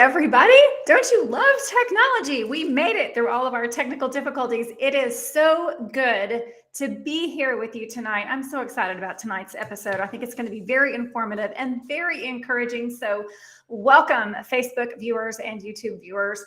everybody. Don't you love technology? We made it through all of our technical difficulties. It is so good to be here with you tonight. I'm so excited about tonight's episode. I think it's going to be very informative and very encouraging. So welcome, Facebook viewers and YouTube viewers.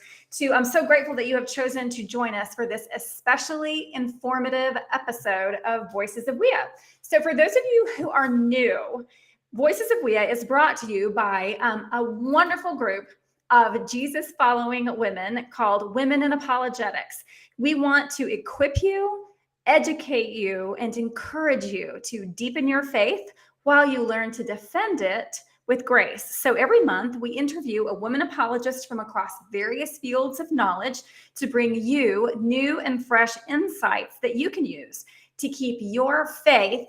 I'm so grateful that you have chosen to join us for this especially informative episode of Voices of WIA. So for those of you who are new, Voices of WIA is brought to you by a wonderful group of Jesus-following women called Women in Apologetics. We want to equip you, educate you, and encourage you to deepen your faith while you learn to defend it with grace. So every month, we interview a woman apologist from across various fields of knowledge to bring you new and fresh insights that you can use to keep your faith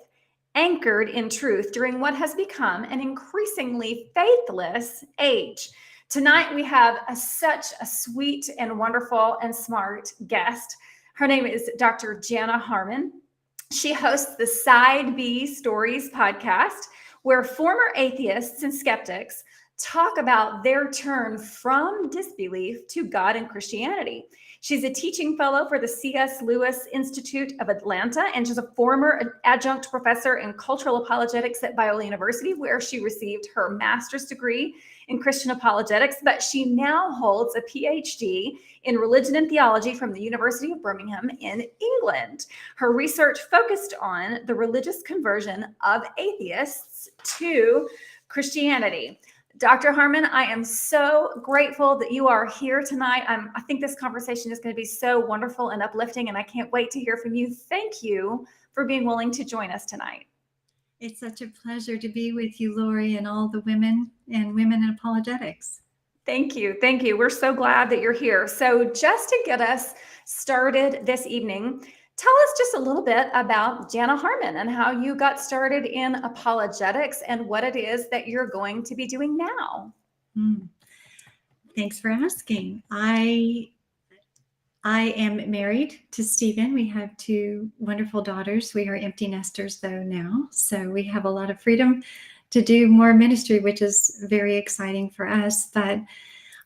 anchored in truth during what has become an increasingly faithless age. Tonight, we have such a sweet and wonderful and smart guest. Her name is Dr. Jana Harmon. She hosts the Side B Stories podcast, where former atheists and skeptics talk about their turn from disbelief to God and Christianity. She's a teaching fellow for the C.S. Lewis Institute of Atlanta, and she's a former adjunct professor in cultural apologetics at Biola University, where she received her master's degree in Christian apologetics, but she now holds a PhD in religion and theology from the University of Birmingham in England. Her research focused on the religious conversion of atheists to Christianity. Dr. Harmon, I am so grateful that you are here tonight. I think this conversation is going to be so wonderful and uplifting, and I can't wait to hear from you. Thank you for being willing to join us tonight. It's such a pleasure to be with you, Lori, and all the women and women in apologetics. Thank you. Thank you. We're so glad that you're here. So just to get us started this evening, tell us just a little bit about Jana Harmon and how you got started in apologetics and what it is that you're going to be doing now. Thanks for asking. I am married to Stephen. We have two wonderful daughters. We are empty nesters, though, now. So we have a lot of freedom to do more ministry, which is very exciting for us. But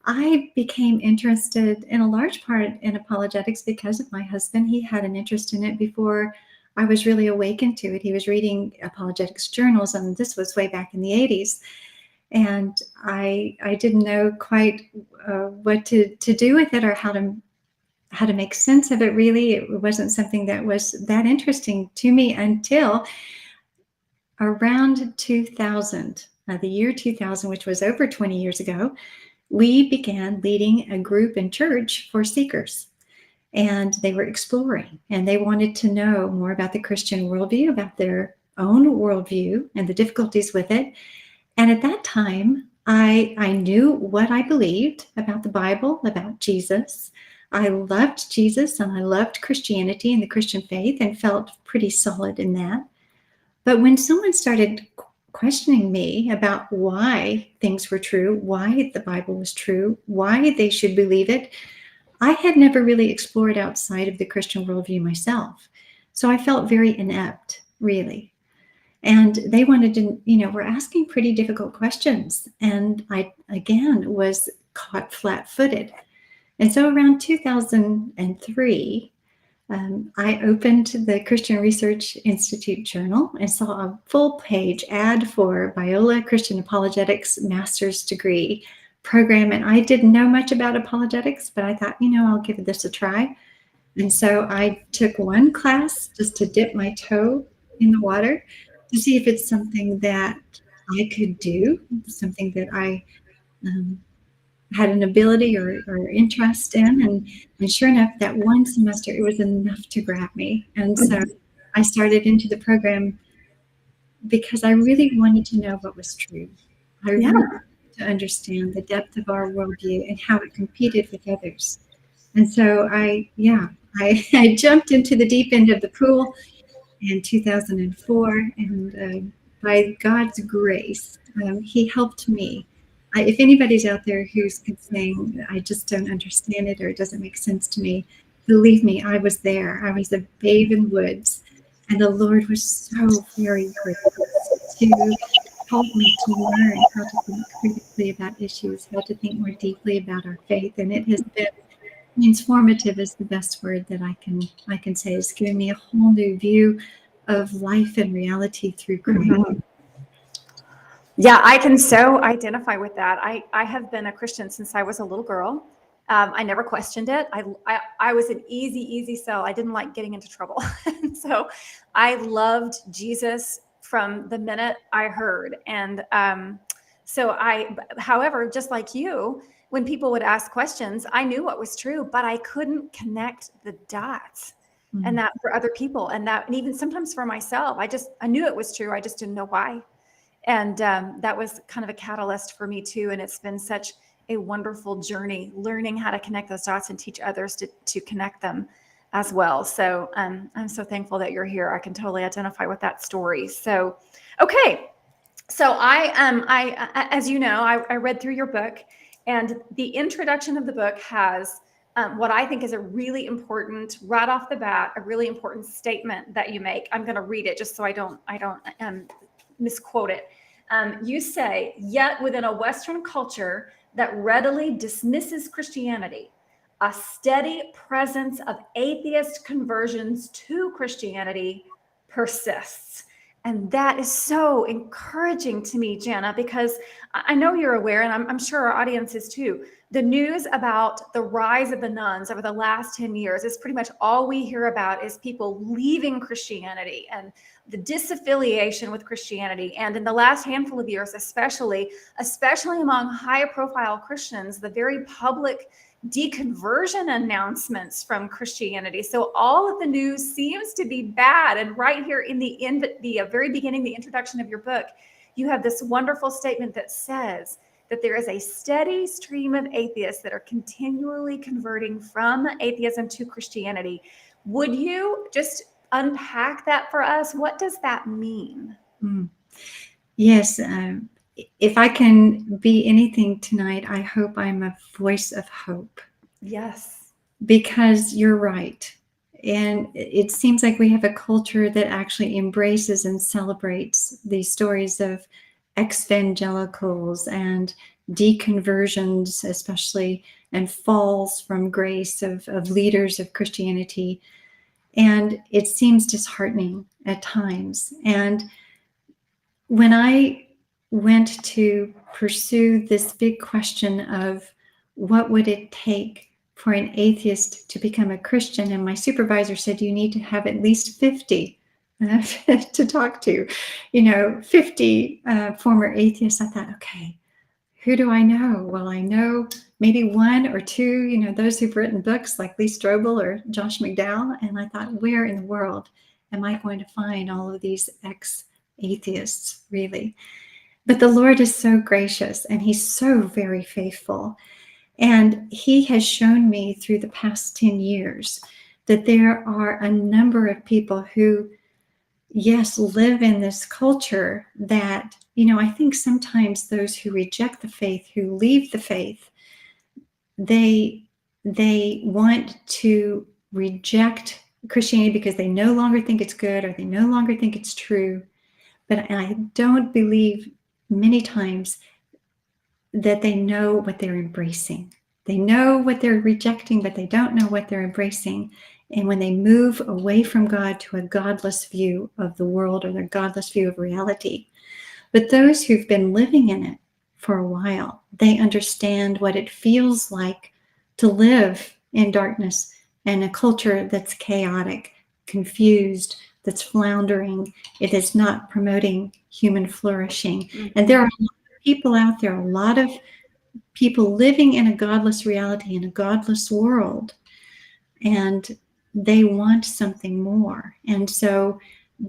I became interested in a large part in apologetics because of my husband. He had an interest in it before I was really awakened to it. He was reading apologetics journals, and this was way back in the 80s. And I didn't know quite what to do with it or how to make sense of it. Really, it wasn't something that was that interesting to me until around 2000, the year 2000, which was over 20 years ago. We began leading a group in church for seekers, and they were exploring, and they wanted to know more about the Christian worldview, about their own worldview and the difficulties with it. And at that time, I knew what I believed about the Bible, about Jesus. I loved Jesus and I loved Christianity and the Christian faith and felt pretty solid in that. But when someone started questioning me about why things were true, why the Bible was true, why they should believe it, I had never really explored outside of the Christian worldview myself. So I felt very inept, really. And they wanted to, were asking pretty difficult questions. And I, again, was caught flat-footed. And so around 2003, I opened the Christian Research Institute journal and saw a full-page ad for Biola Christian Apologetics master's degree program. And I didn't know much about apologetics, but I thought, I'll give this a try. And so I took one class just to dip my toe in the water to see if it's something that I could do, something that I had an ability or interest in. And sure enough, that one semester, it was enough to grab me. And so I started into the program because I really wanted to know what was true. I really wanted to understand the depth of our worldview and how it competed with others. And so I jumped into the deep end of the pool in 2004. And by God's grace, he helped me. If anybody's out there who's saying, I just don't understand it or it doesn't make sense to me, believe me, I was there. I was a babe in the woods. And the Lord was so very gracious to helped me to learn how to think critically about issues, how to think more deeply about our faith, and it has been transformative is the best word that I can say. It's given me a whole new view of life and reality through Christ. Mhm. Yeah, I can so identify with that. I have been a Christian since I was a little girl. I never questioned it. I was an easy sell. I didn't like getting into trouble. And so I loved Jesus from the minute I heard. And however, just like you, when people would ask questions, I knew what was true, but I couldn't connect the dots. And that for other people, and even sometimes for myself, I knew it was true. I just didn't know why. And that was kind of a catalyst for me too. And it's been such a wonderful journey learning how to connect those dots and teach others to connect them as well. So I'm so thankful that you're here. I can totally identify with that story. So, okay. So as you know, I read through your book, and the introduction of the book has what I think is a really important, right off the bat, a really important statement that you make. I'm going to read it just so I don't misquote it. You say, yet within a Western culture that readily dismisses Christianity, a steady presence of atheist conversions to Christianity persists. And that is so encouraging to me, Jana, because I know you're aware, and I'm sure our audience is too. The news about the rise of the nuns over the last 10 years is pretty much all we hear about is people leaving Christianity and the disaffiliation with Christianity. And in the last handful of years, especially among high profile Christians, the very public deconversion announcements from Christianity. So all of the news seems to be bad. And right here in the very beginning, the introduction of your book, you have this wonderful statement that says that there is a steady stream of atheists that are continually converting from atheism to Christianity. Would you just unpack that for us? What does that mean? Yes. If I can be anything tonight, I hope I'm a voice of hope. Yes. Because you're right. And it seems like we have a culture that actually embraces and celebrates these stories of ex-evangelicals and deconversions, especially, and falls from grace of leaders of Christianity. And it seems disheartening at times. And when I went to pursue this big question of what would it take for an atheist to become a Christian, and my supervisor said, you need to have at least 50 to talk to, 50 former atheists. I thought, okay, who do I know? Well, I know maybe one or two, those who've written books like Lee Strobel or Josh McDowell. And I thought, where in the world am I going to find all of these ex-atheists, really? But the Lord is so gracious, and he's so very faithful. And he has shown me through the past 10 years that there are a number of people who, yes, live in this culture that, I think sometimes those who reject the faith, who leave the faith, they want to reject Christianity because they no longer think it's good or they no longer think it's true. But I don't believe many times that they know what they're embracing. They know what they're rejecting, but they don't know what they're embracing. And when they move away from God to a godless view of the world or their godless view of reality. But those who've been living in it for a while, they understand what it feels like to live in darkness and a culture that's chaotic, confused, that's floundering. It is not promoting human flourishing. Mm-hmm. And there are a lot of people out there, a lot of people living in a godless reality, in a godless world, and they want something more. And so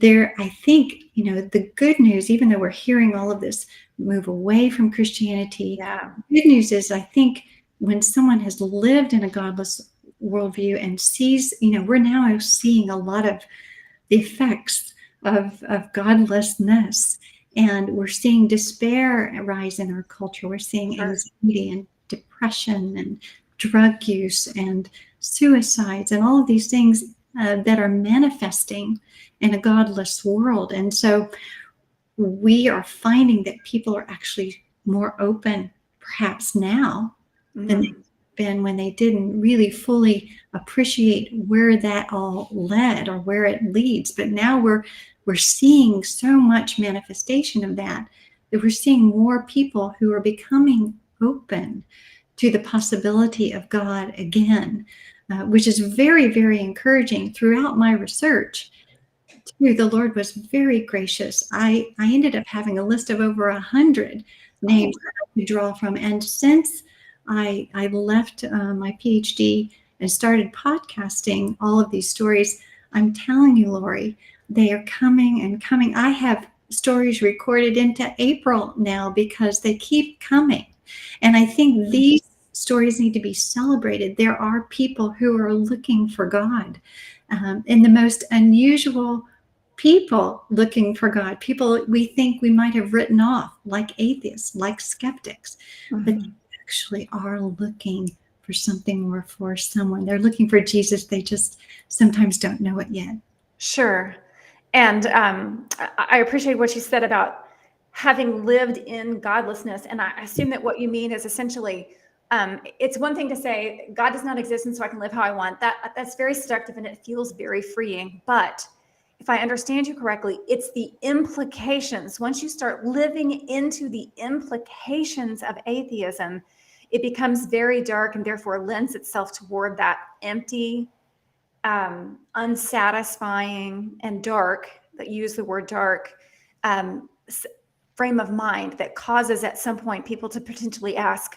I think, the good news, even though we're hearing all of this move away from Christianity, the good news is, I think when someone has lived in a godless worldview and sees, we're now seeing a lot of the effects of godlessness, and we're seeing despair rise in our culture. We're seeing anxiety and depression and drug use and suicides and all of these things that are manifesting in a godless world. And so we are finding that people are actually more open, perhaps now, than they've been when they didn't really fully appreciate where that all led or where it leads. But now we're seeing so much manifestation of that we're seeing more people who are becoming open to the possibility of God again, which is very, very encouraging. Throughout my research, too, the Lord was very gracious. I ended up having a list of over 100 names to draw from. And since I left my PhD and started podcasting all of these stories, I'm telling you, Lori, they are coming and coming. I have stories recorded into April now because they keep coming. And I think these stories need to be celebrated. There are people who are looking for God in the most unusual people looking for God, people we think we might have written off, like atheists, like skeptics, but they actually are looking for something more, for someone. They're looking for Jesus. They just sometimes don't know it yet. Sure. And I appreciate what you said about having lived in godlessness. And I assume that what you mean is essentially, it's one thing to say, God does not exist and so I can live how I want. That's very seductive and it feels very freeing. But if I understand you correctly, it's the implications. Once you start living into the implications of atheism, it becomes very dark and therefore lends itself toward that empty, unsatisfying and dark, that use the word dark, frame of mind that causes at some point people to potentially ask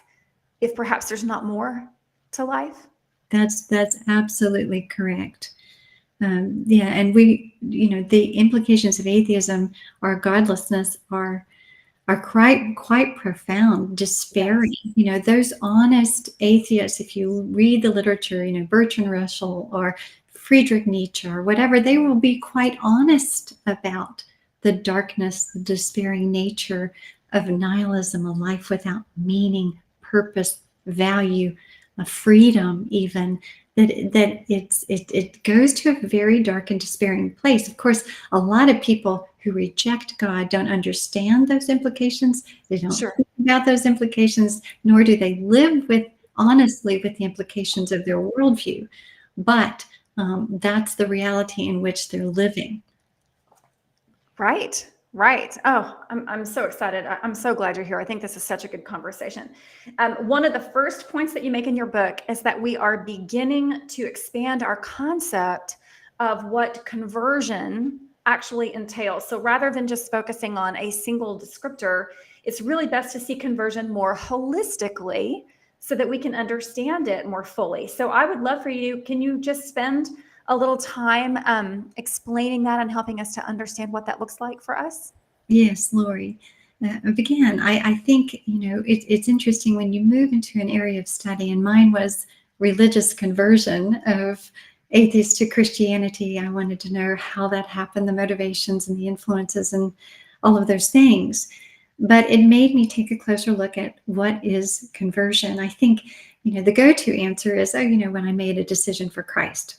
if perhaps there's not more to life. That's absolutely correct. Yeah, and the implications of atheism or godlessness are quite profound, despairing. Yes. Those honest atheists, if you read the literature, Bertrand Russell or Friedrich Nietzsche or whatever, they will be quite honest about the darkness, the despairing nature of nihilism, a life without meaning, purpose, value, freedom, even. That it goes to a very dark and despairing place. Of course, a lot of people who reject God don't understand those implications. They don't think about those implications, nor do they live honestly with the implications of their worldview. But that's the reality in which they're living. Right. Right. Oh, I'm so excited. I'm so glad you're here. I think this is such a good conversation. One of the first points that you make in your book is that we are beginning to expand our concept of what conversion actually entails. So rather than just focusing on a single descriptor, it's really best to see conversion more holistically so that we can understand it more fully. So I would love for you, can you just spend a little time explaining that and helping us to understand what that looks like for us? Yes, Lori. Again, I think, it's interesting when you move into an area of study, and mine was religious conversion of atheists to Christianity. I wanted to know how that happened, the motivations and the influences and all of those things. But it made me take a closer look at what is conversion. I think, the go-to answer is, when I made a decision for Christ.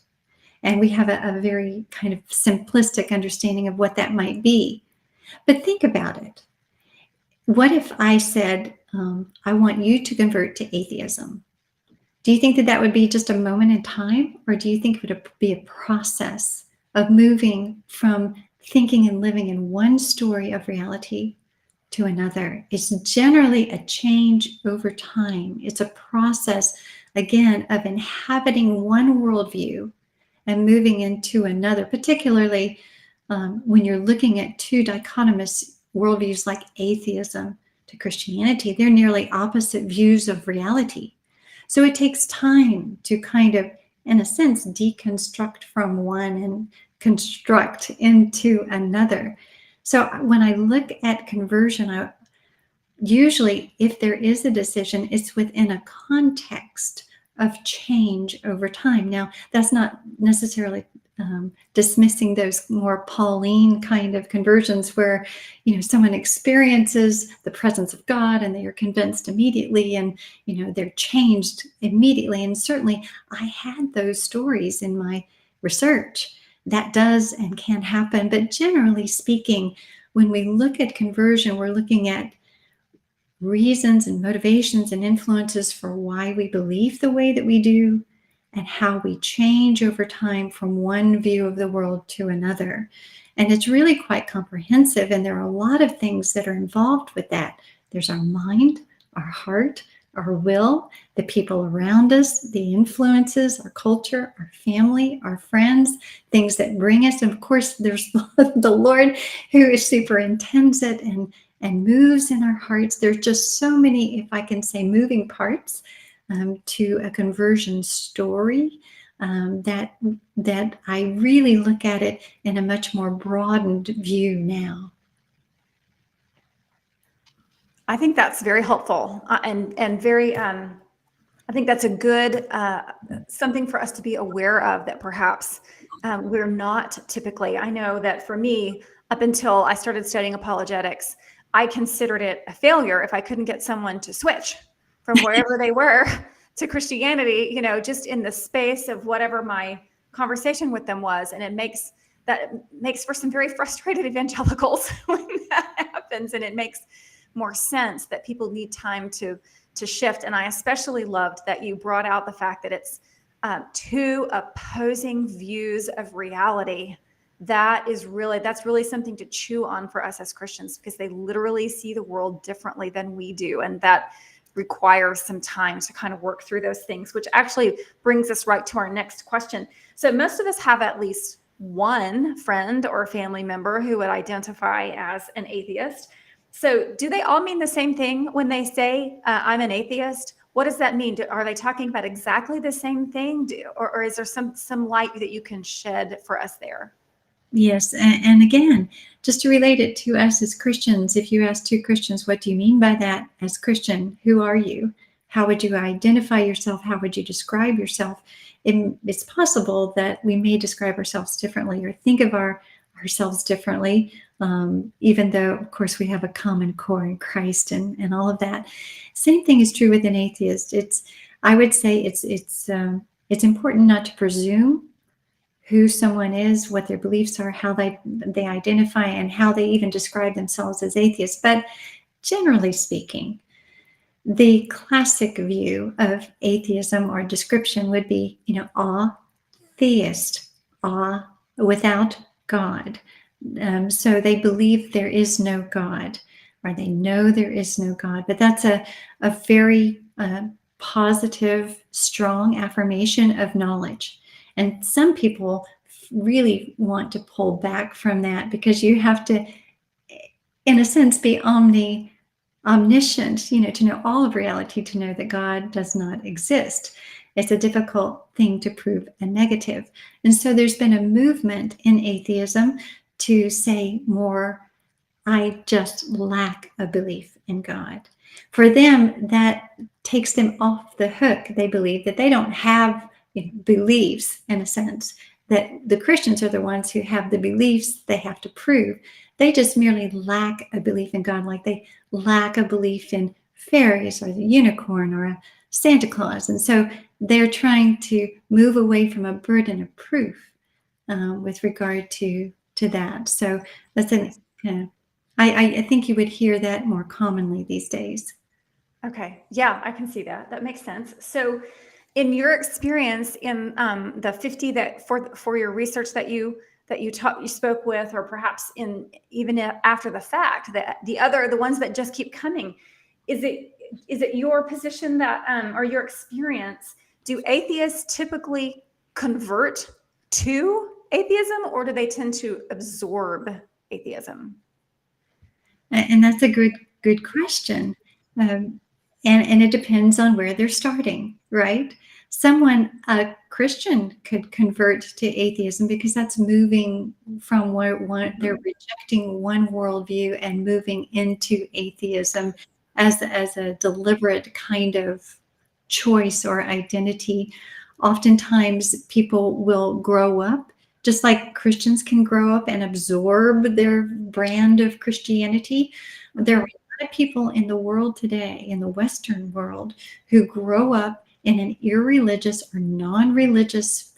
And we have a very kind of simplistic understanding of what that might be. But think about it. What if I said, I want you to convert to atheism? Do you think that would be just a moment in time? Or do you think it would be a process of moving from thinking and living in one story of reality to another? It's generally a change over time. It's a process, again, of inhabiting one worldview and moving into another, particularly when you're looking at two dichotomous worldviews like atheism to Christianity. They're nearly opposite views of reality. So it takes time to kind of, in a sense, deconstruct from one and construct into another. So when I look at conversion, usually if there is a decision, it's within a context of change over time. Now, that's not necessarily dismissing those more Pauline kind of conversions where, someone experiences the presence of God and they are convinced immediately and, they're changed immediately. And certainly I had those stories in my research. That does and can happen. But generally speaking, when we look at conversion, we're looking at reasons and motivations and influences for why we believe the way that we do and how we change over time from one view of the world to another. And it's really quite comprehensive, and there are a lot of things that are involved with that. There's our mind, our heart, our will, the people around us, the influences, our culture, our family, our friends, things that bring us. And of course, there's the Lord who superintends it and moves in our hearts. There's just so many, if I can say, moving parts to a conversion story that I really look at it in a much more broadened view now. I think that's very helpful and very. I think that's a good something for us to be aware of, that perhaps we're not typically. I know that for me, up until I started studying apologetics, I considered it a failure if I couldn't get someone to switch from wherever they were to Christianity, you know, just in the space of whatever my conversation with them was. And it makes for some very frustrated evangelicals when that happens. And it makes more sense that people need time to shift. And I especially loved that you brought out the fact that it's two opposing views of reality. That's really something to chew on for us as Christians, because they literally see the world differently than we do. And that requires some time to kind of work through those things, which actually brings us right to our next question. So most of us have at least one friend or family member who would identify as an atheist. So do they all mean the same thing when they say, I'm an atheist? What does that mean? Are they talking about exactly the same thing? Or is there some light that you can shed for us there? Yes, and again, just to relate it to us as Christians, if you ask two Christians, what do you mean by that as Christian? Who are you? How would you identify yourself? How would you describe yourself? It's possible that we may describe ourselves differently or think of ourselves differently, even though, of course, we have a common core in Christ and all of that. Same thing is true with an atheist. I would say it's important not to presume who someone is, what their beliefs are, how they identify, and how they even describe themselves as atheists. But generally speaking, the classic view of atheism or description would be, atheist, without God. So they believe there is no God, or they know there is no God. But that's a very positive, strong affirmation of knowledge. And some people really want to pull back from that, because you have to, in a sense, be omniscient, to know all of reality, to know that God does not exist. It's a difficult thing to prove a negative. And so there's been a movement in atheism to say more, I just lack a belief in God. For them, that takes them off the hook. They believe that they don't have beliefs, in a sense, that the Christians are the ones who have the beliefs they have to prove. They just merely lack a belief in God, like they lack a belief in fairies or the unicorn or a Santa Claus. And so they're trying to move away from a burden of proof with regard to that. So that's I think you would hear that more commonly these days. Okay. Yeah, I can see that. That makes sense. So in your experience in the 50 that for your research that you spoke with, or perhaps even after the fact, that the ones that just keep coming, is it your position that or your experience, do atheists typically convert to atheism, or do they tend to absorb atheism? And that's a good question. And it depends on where they're starting, right? A Christian could convert to atheism because that's moving from they're rejecting one worldview and moving into atheism as a deliberate kind of choice or identity. Oftentimes people will grow up, just like Christians can grow up and absorb their brand of Christianity. There are a lot of people in the world today, in the Western world, who grow up in an irreligious or non-religious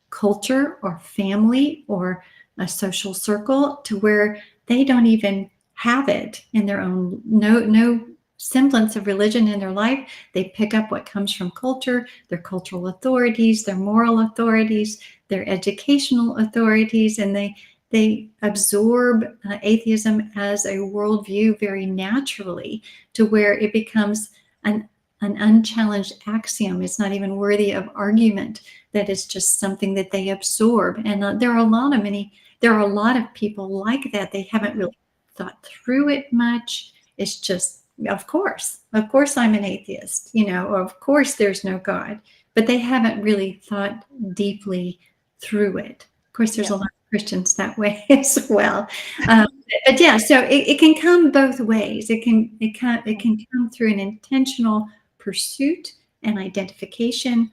culture or family or a social circle, to where they don't even have it in their own, no semblance of religion in their life. They pick up what comes from culture, their cultural authorities, their moral authorities, their educational authorities, and they absorb atheism as a worldview very naturally, to where it becomes an unchallenged axiom. It's not even worthy of argument. That it's just something that they absorb. And there are a lot of people like that. They haven't really thought through it much. It's just, of course I'm an atheist, or of course there's no God, but they haven't really thought deeply through it. Of course, there's a lot of Christians that way as well. But yeah, so it can come both ways. It can come through an intentional pursuit and identification,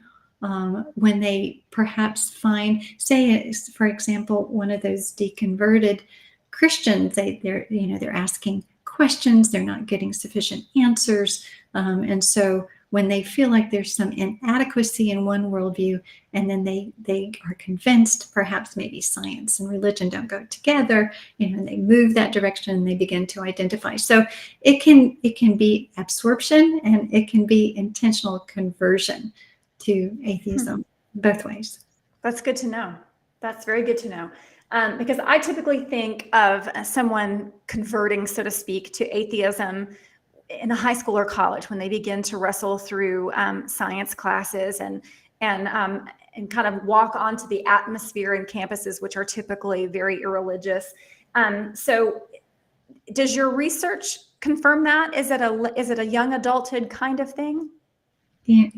when they perhaps find, say, for example, one of those deconverted Christians, they're asking questions, they're not getting sufficient answers, and so when they feel like there's some inadequacy in one worldview, and then they are convinced perhaps maybe science and religion don't go together, and they move that direction and they begin to identify. So it can be absorption, and it can be intentional conversion to atheism, both ways. That's good to know. That's very good to know. Because I typically think of someone converting, so to speak, to atheism in a high school or college, when they begin to wrestle through science classes and kind of walk onto the atmosphere in campuses, which are typically very irreligious. So does your research confirm that? Is it a young adulthood kind of thing? Yeah,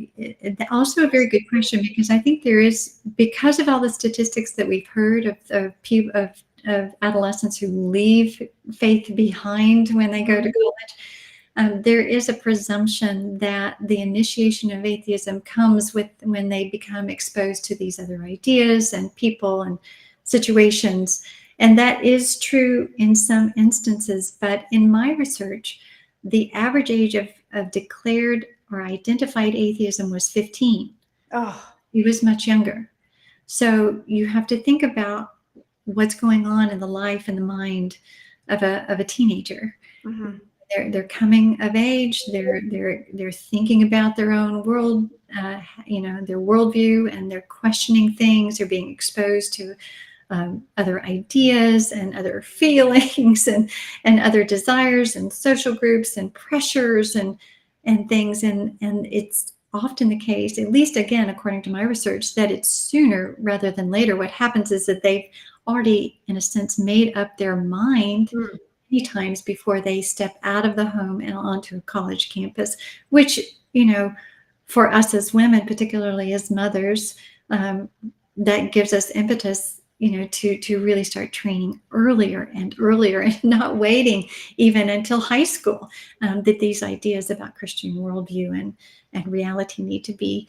also a very good question, because I think there is, because of all the statistics that we've heard of adolescents who leave faith behind when they go to college, there is a presumption that the initiation of atheism comes with when they become exposed to these other ideas and people and situations. And that is true in some instances. But in my research, the average age of declared or identified atheism was 15. Oh, He was much younger. So you have to think about what's going on in the life and the mind of a teenager. mm-hmm. They're coming of age. They're thinking about their own world, their worldview, and they're questioning things. They're being exposed to other ideas and other feelings and other desires and social groups and pressures and things. And it's often the case, at least again, according to my research, that it's sooner rather than later. What happens is that they've already, in a sense, made up their mind many times before they step out of the home and onto a college campus, which, for us as women, particularly as mothers, that gives us impetus, to really start training earlier and earlier, and not waiting even until high school, that these ideas about Christian worldview and reality need to be,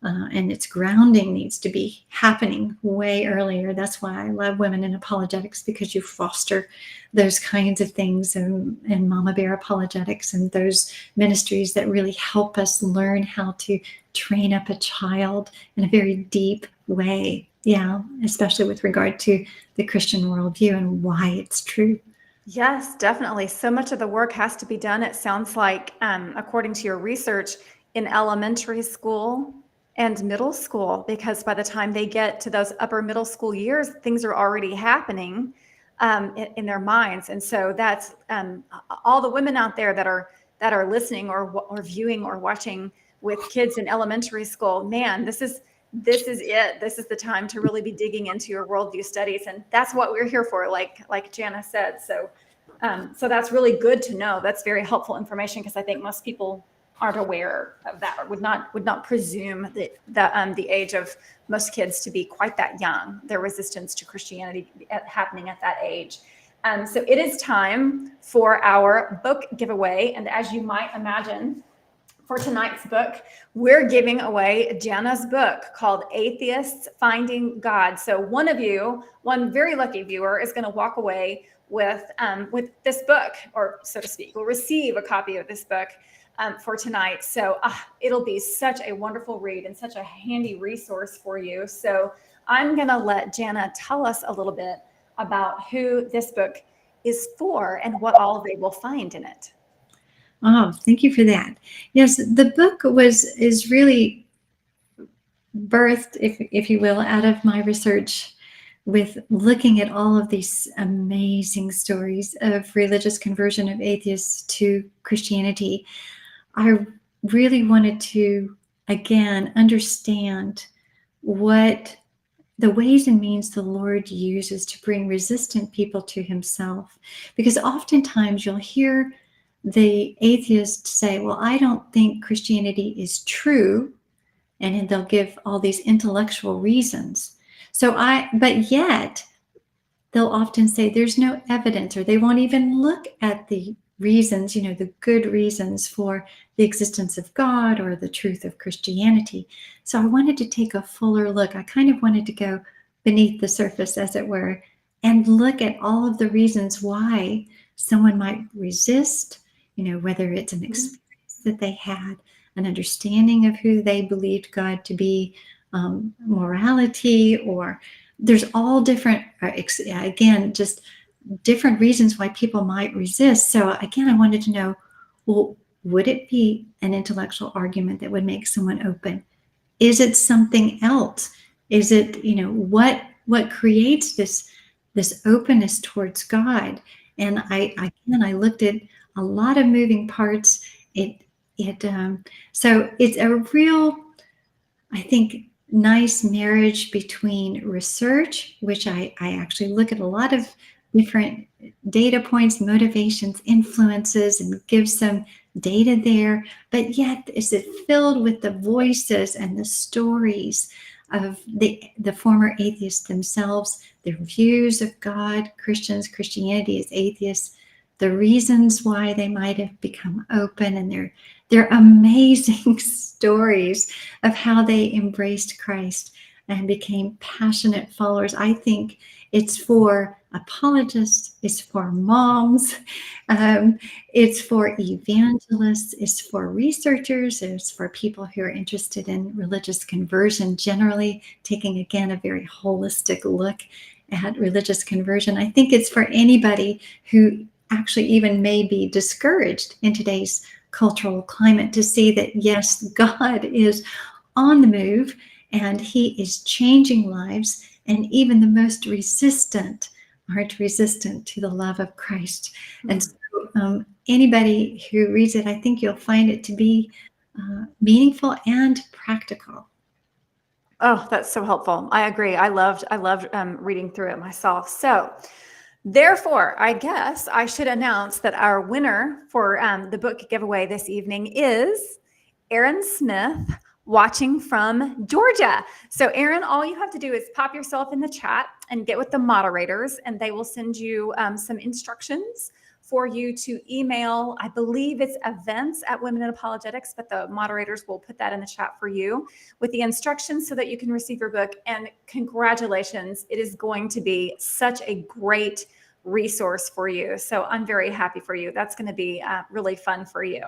and its grounding needs to be happening way earlier. That's why I love Women in Apologetics, because you foster those kinds of things, and Mama Bear Apologetics, and those ministries that really help us learn how to train up a child in a very deep way. Yeah, especially with regard to the Christian worldview and why it's true. Yes, definitely. So much of the work has to be done, it sounds like, according to your research, in elementary school and middle school, because by the time they get to those upper middle school years, things are already happening in their minds. And so that's all the women out there that are listening or viewing or watching with kids in elementary school. Man, this is it. This is the time to really be digging into your worldview studies, and that's what we're here for, like Jana said. So that's really good to know. That's very helpful information, because I think most people aren't aware of that, or would not presume that the age of most kids to be quite that young. Their resistance to Christianity happening at that age. So it is time for our book giveaway, and as you might imagine, for tonight's book, we're giving away Jana's book called Atheists Finding God. So one very lucky viewer, is going to walk away with this book, or so to speak, will receive a copy of this book for tonight. So it'll be such a wonderful read and such a handy resource for you. So I'm going to let Jana tell us a little bit about who this book is for and what all they will find in it. Oh, thank you for that. Yes, the book is really birthed, if you will, out of my research with looking at all of these amazing stories of religious conversion of atheists to Christianity. I really wanted to, again, understand what the ways and means the Lord uses to bring resistant people to himself. Because oftentimes you'll hear the atheist say, well, I don't think Christianity is true. And they'll give all these intellectual reasons. But yet they'll often say there's no evidence, or they won't even look at the reasons, the good reasons for the existence of God or the truth of Christianity. So I wanted to take a fuller look. I kind of wanted to go beneath the surface, as it were, and look at all of the reasons why someone might resist, whether it's an experience that they had, an understanding of who they believed God to be, morality, or there's all different, again, just different reasons why people might resist. So again, I wanted to know, well, would it be an intellectual argument that would make someone open? Is it something else? Is it, what creates this openness towards God? And I looked at a lot of moving parts. So it's a real, I think, nice marriage between research, which I actually look at a lot of different data points, motivations, influences, and give some data there. But yet, is it filled with the voices and the stories of the former atheists themselves, their views of God, Christianity as atheists, the reasons why they might have become open, and their amazing stories of how they embraced Christ and became passionate followers. I think it's for apologists, it's for moms, it's for evangelists, it's for researchers, it's for people who are interested in religious conversion generally, taking, again, a very holistic look at religious conversion. I think it's for anybody who actually even may be discouraged in today's cultural climate to see that, yes, God is on the move and he is changing lives, and even the most resistant aren't resistant to the love of Christ. And so anybody who reads it, I think you'll find it to be meaningful and practical. Oh, that's so helpful. I agree. I loved reading through it myself. So therefore, I guess I should announce that our winner for the book giveaway this evening is Aaron Smith, watching from Georgia. So Aaron, all you have to do is pop yourself in the chat and get with the moderators, and they will send you some instructions for you to email. I believe it's events@Women in Apologetics, but the moderators will put that in the chat for you with the instructions so that you can receive your book. And congratulations. It is going to be such a great resource for you. So I'm very happy for you. That's going to be really fun for you.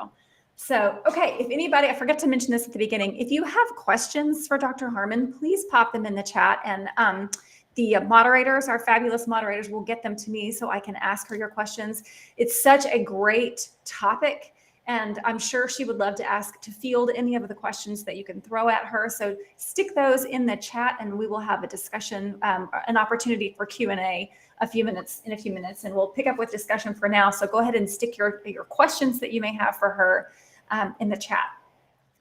So, okay, if anybody, I forgot to mention this at the beginning, if you have questions for Dr. Harmon, please pop them in the chat, and the moderators, our fabulous moderators, will get them to me so I can ask her your questions. It's such a great topic, and I'm sure she would love to field any of the questions that you can throw at her. So stick those in the chat, and we will have a discussion, an opportunity for Q&A in a few minutes, and we'll pick up with discussion for now. So go ahead and stick your questions that you may have for her in the chat.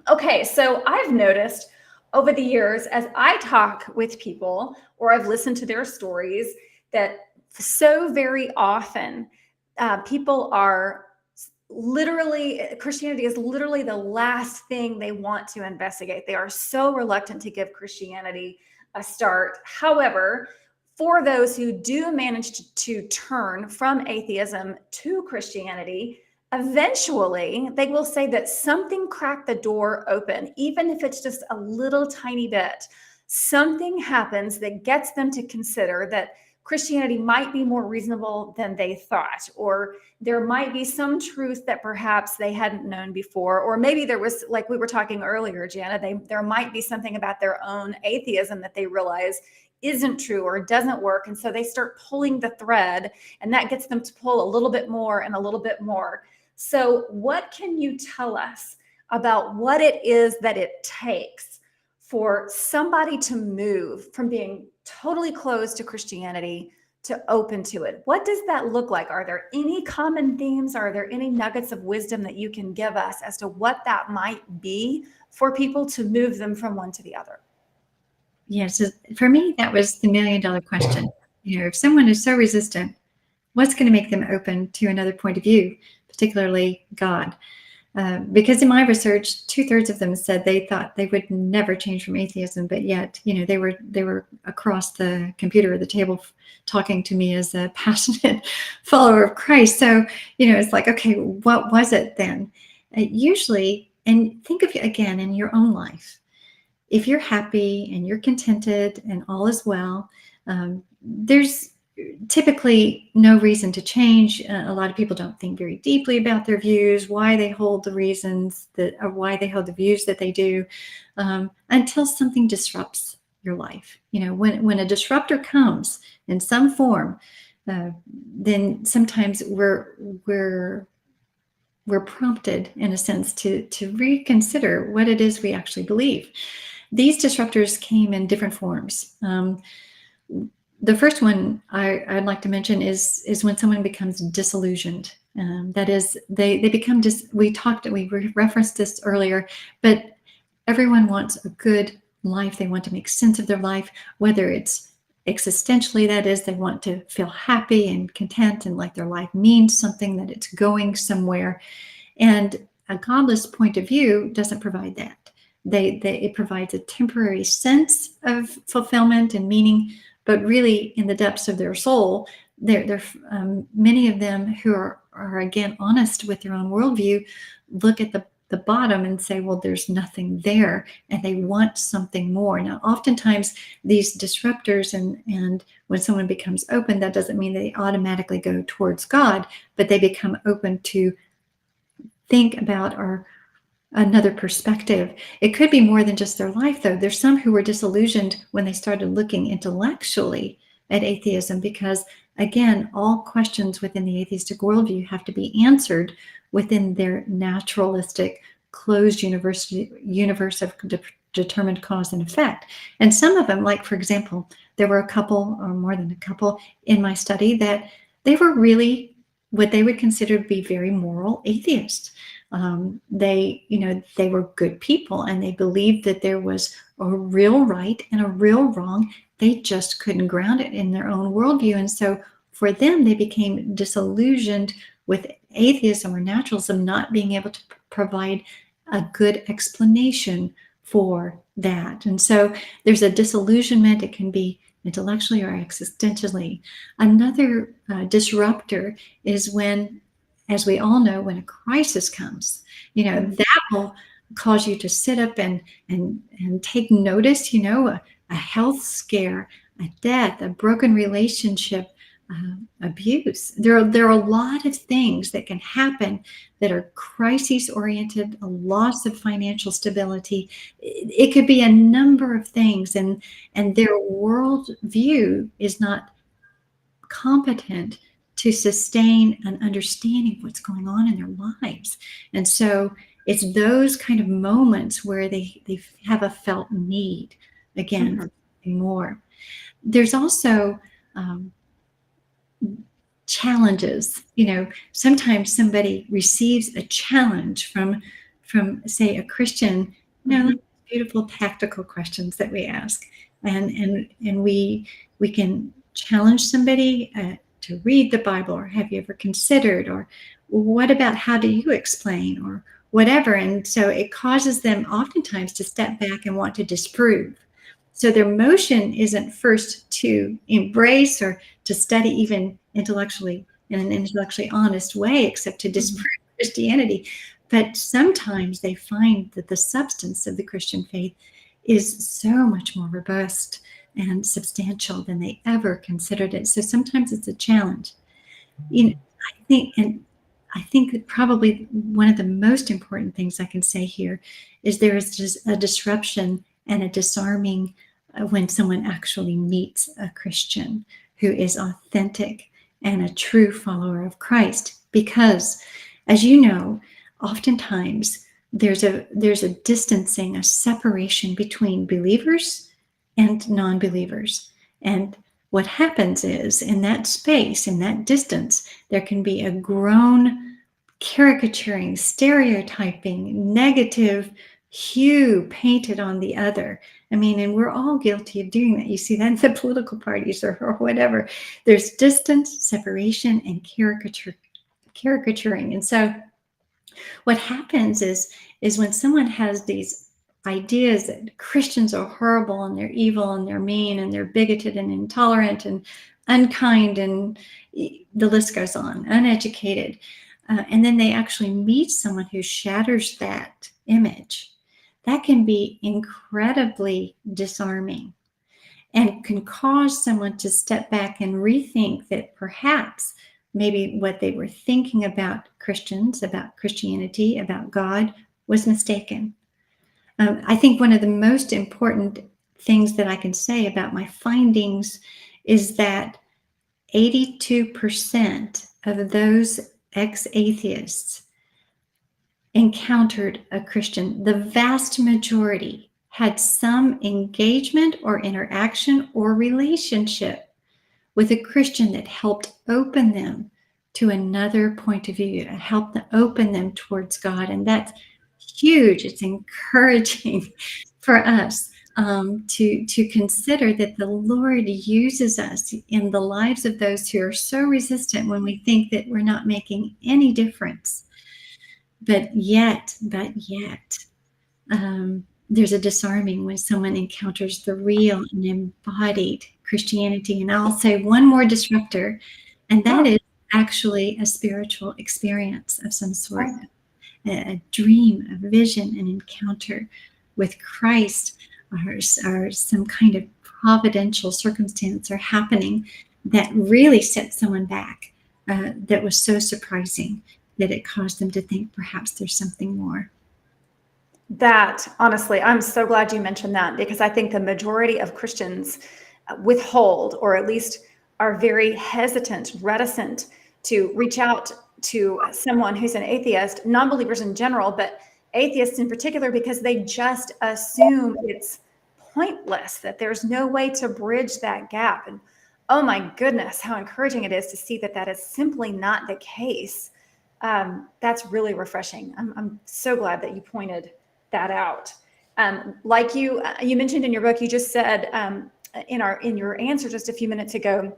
Okay, so I've noticed over the years, as I talk with people or I've listened to their stories, that so very often people are Christianity is literally the last thing they want to investigate. They are so reluctant to give Christianity a start. However, for those who do manage to turn from atheism to Christianity, eventually they will say that something cracked the door open, even if it's just a little tiny bit. Something happens that gets them to consider that Christianity might be more reasonable than they thought, or there might be some truth that perhaps they hadn't known before, or maybe there was, like we were talking earlier, Jana, there might be something about their own atheism that they realize isn't true or doesn't work. And so they start pulling the thread, and that gets them to pull a little bit more and a little bit more. So what can you tell us about what it is that it takes for somebody to move from being totally closed to Christianity to open to it? What does that look like? Are there any common themes? Are there any nuggets of wisdom that you can give us as to what that might be for people to move them from one to the other? Yes, for me, that was the $1,000,000 question. If someone is so resistant, what's going to make them open to another point of view, particularly God? Because in my research, 2/3 of them said they thought they would never change from atheism, but yet, they were across the computer or the table talking to me as a passionate follower of Christ. So, it's like, okay, what was it then? Usually, and think of it again in your own life. If you're happy and you're contented and all is well, there's typically no reason to change. A lot of people don't think very deeply about their views, why they hold the reasons that, or why they hold the views that they do, until something disrupts your life. When a disruptor comes in some form, then sometimes we're prompted, in a sense, to reconsider what it is we actually believe. These disruptors came in different forms. The first one I'd like to mention is when someone becomes disillusioned. That is, they become we referenced this earlier, but everyone wants a good life. They want to make sense of their life, whether it's existentially, that is, they want to feel happy and content and like their life means something, that it's going somewhere. And a godless point of view doesn't provide that. It provides a temporary sense of fulfillment and meaning, but really in the depths of their soul, many of them who are again honest with their own worldview look at the bottom and say, well, there's nothing there, and they want something more. Now, oftentimes these disruptors and when someone becomes open, that doesn't mean they automatically go towards God, but they become open to think about or another perspective. It could be more than just their life, though. There's some who were disillusioned when they started looking intellectually at atheism, because, again, all questions within the atheistic worldview have to be answered within their naturalistic, closed universe of determined cause and effect. And some of them, like, for example, there were a couple, or more than a couple, in my study that they were really what they would consider to be very moral atheists. They were good people, and they believed that there was a real right and a real wrong. They just couldn't ground it in their own worldview. And so for them, they became disillusioned with atheism or naturalism not being able to provide a good explanation for that. And so there's a disillusionment. It can be intellectually or existentially. Another disruptor is when, as we all know, when a crisis comes, that will cause you to sit up and take notice, a health scare, a death, a broken relationship, abuse. There are a lot of things that can happen that are crisis oriented, a loss of financial stability. It could be a number of things, and their world view is not competent to sustain an understanding of what's going on in their lives. And so it's those kind of moments where they have a felt need, again, for something more. There's also challenges. Sometimes somebody receives a challenge from say, a Christian. Beautiful tactical questions that we ask, and we can challenge somebody to read the Bible, or have you ever considered, or what about how do you explain, or whatever. And so it causes them oftentimes to step back and want to disprove. So their motion isn't first to embrace or to study even intellectually in an intellectually honest way, except to disprove Christianity. But sometimes they find that the substance of the Christian faith is so much more robust and substantial than they ever considered it. So sometimes it's a challenge. I think that probably one of the most important things I can say here is there is just a disruption and a disarming when someone actually meets a Christian who is authentic and a true follower of Christ. Because, as you know, oftentimes there's a distancing, a separation between believers and non-believers. And what happens is, in that space, in that distance, there can be a grown caricaturing, stereotyping, negative hue painted on the other. I mean, and we're all guilty of doing that. You see that in the political parties or whatever. There's distance, separation, and caricaturing. And so what happens is when someone has these ideas that Christians are horrible and they're evil and they're mean and they're bigoted and intolerant and unkind, and the list goes on, uneducated, and then they actually meet someone who shatters that image, that can be incredibly disarming and can cause someone to step back and rethink that perhaps maybe what they were thinking about Christians, about Christianity, about God was mistaken. I think one of the most important things that I can say about my findings is that 82% of those ex-atheists encountered a Christian. The vast majority had some engagement or interaction or relationship with a Christian that helped open them to another point of view, helped them open them towards God. And that's huge. It's encouraging for us to consider that the Lord uses us in the lives of those who are so resistant when we think that we're not making any difference. But yet, there's a disarming when someone encounters the real and embodied Christianity. And I'll say one more disruptor, and that is actually a spiritual experience of some sort, a dream, a vision, an encounter with Christ, or some kind of providential circumstance are happening that really set someone back, that was so surprising that it caused them to think perhaps there's something more. That, honestly, I'm so glad you mentioned that, because I think the majority of Christians withhold, or at least are very hesitant, reticent to reach out to someone who's an atheist, non-believers in general, but atheists in particular, because they just assume it's pointless, that there's no way to bridge that gap. And oh my goodness, how encouraging it is to see that that is simply not the case. That's really refreshing. I'm so glad that you pointed that out. Like you mentioned in your book, you just said in your answer just a few minutes ago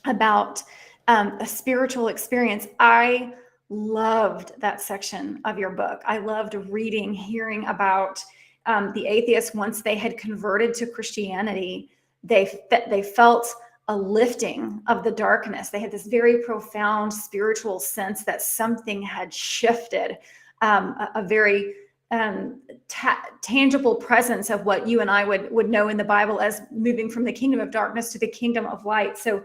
about a spiritual experience. I loved that section of your book. I loved hearing about the atheists once they had converted to Christianity. They felt a lifting of the darkness. They had this very profound spiritual sense that something had shifted, a very tangible presence of what you and I would know in the Bible as moving from the kingdom of darkness to the kingdom of light. So